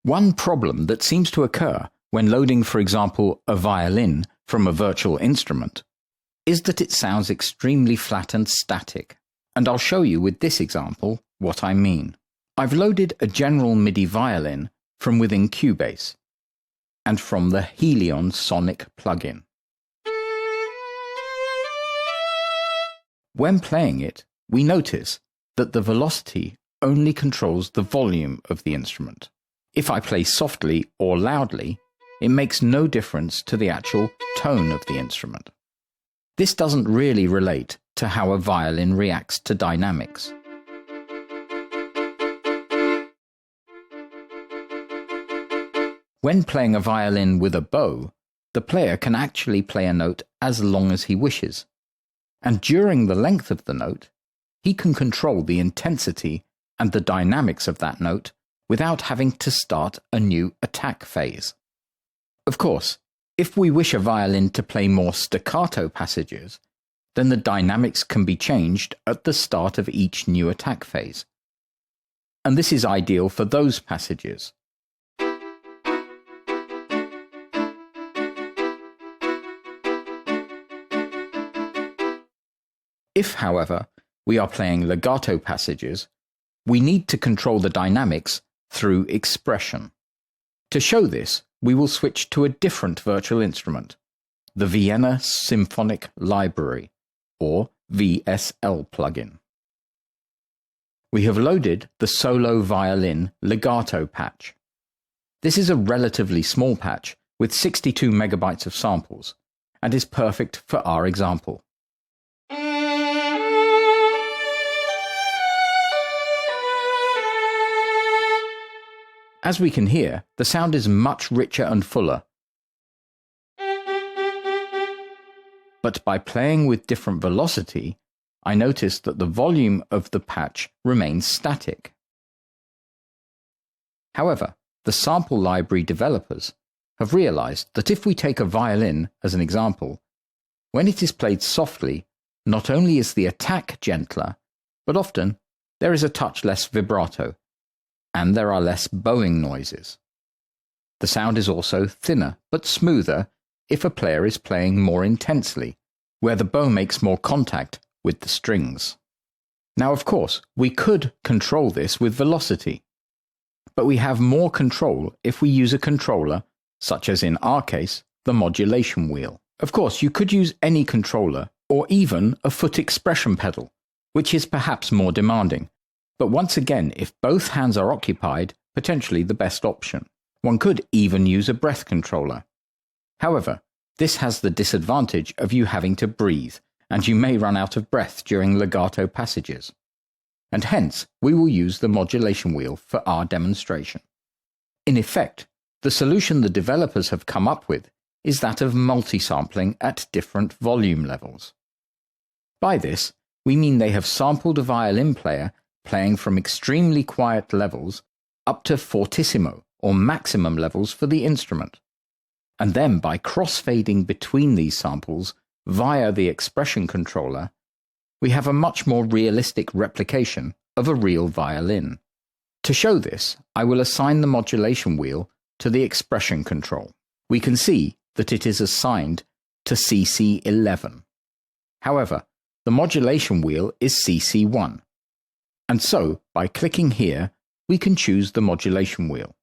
One problem that seems to occur when loading, for example, a violin from a virtual instrument is that it sounds extremely flat and static. And I'll show you with this example what I mean. I've loaded a general MIDI violin from within Cubase and from the Helion Sonic plugin. When playing it, we notice that the velocity only controls the volume of the instrument. If I play softly or loudly, it makes no difference to the actual tone of the instrument. This doesn't really relate to how a violin reacts to dynamics. When playing a violin with a bow, the player can actually play a note as long as he wishes, and during the length of the note, he can control the intensity and the dynamics of that note without having to start a new attack phase. Of course, if we wish a violin to play more staccato passages, then the dynamics can be changed at the start of each new attack phase. And this is ideal for those passages. If, however, we are playing legato passages, we need to control the dynamics through expression. To show this, we will switch to a different virtual instrument, the Vienna Symphonic Library, or VSL plugin. We have loaded the solo violin legato patch. This is a relatively small patch with 62 megabytes of samples, and is perfect for our example. As we can hear, the sound is much richer and fuller. But by playing with different velocity, I noticed that the volume of the patch remains static. However, the sample library developers have realized that if we take a violin as an example, when it is played softly, not only is the attack gentler, but often there is a touch less vibrato, and there are less bowing noises. The sound is also thinner but smoother if a player is playing more intensely, where the bow makes more contact with the strings. Now, of course, we could control this with velocity, but we have more control if we use a controller, such as in our case, the modulation wheel. Of course, you could use any controller, or even a foot expression pedal, which is perhaps more demanding. But once again, if both hands are occupied, potentially the best option. One could even use a breath controller. However, this has the disadvantage of you having to breathe, and you may run out of breath during legato passages. And hence, we will use the modulation wheel for our demonstration. In effect, the solution the developers have come up with is that of multi-sampling at different volume levels. By this, we mean they have sampled a violin player playing from extremely quiet levels up to fortissimo or maximum levels for the instrument. And then by crossfading between these samples via the expression controller, we have a much more realistic replication of a real violin. To show this, I will assign the modulation wheel to the expression control. We can see that it is assigned to CC11. However, the modulation wheel is CC1. And so, by clicking here, we can choose the modulation wheel.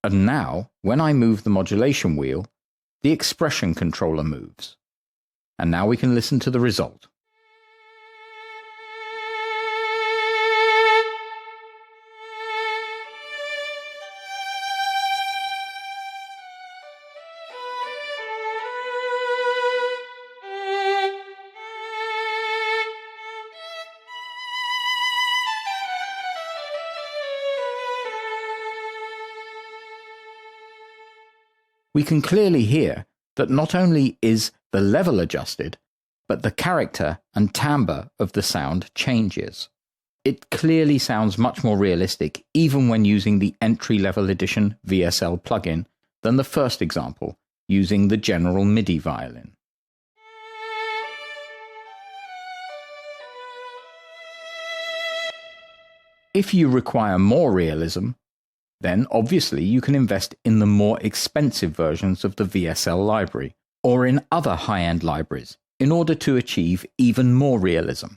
And now, when I move the modulation wheel, the expression controller moves. And now we can listen to the result. We can clearly hear that not only is the level adjusted, but the character and timbre of the sound changes. It clearly sounds much more realistic even when using the entry-level edition VSL plugin than the first example, using the general MIDI violin. If you require more realism, then obviously you can invest in the more expensive versions of the VSL library, or in other high-end libraries, in order to achieve even more realism.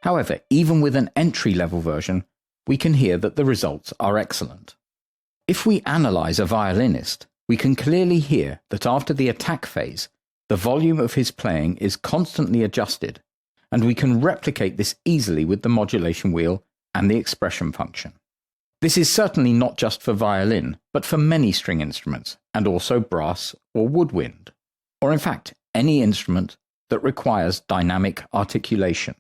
However, even with an entry-level version, we can hear that the results are excellent. If we analyze a violinist, we can clearly hear that after the attack phase, the volume of his playing is constantly adjusted, and we can replicate this easily with the modulation wheel and the expression function. This is certainly not just for violin, but for many string instruments, and also brass or woodwind, or in fact, any instrument that requires dynamic articulation.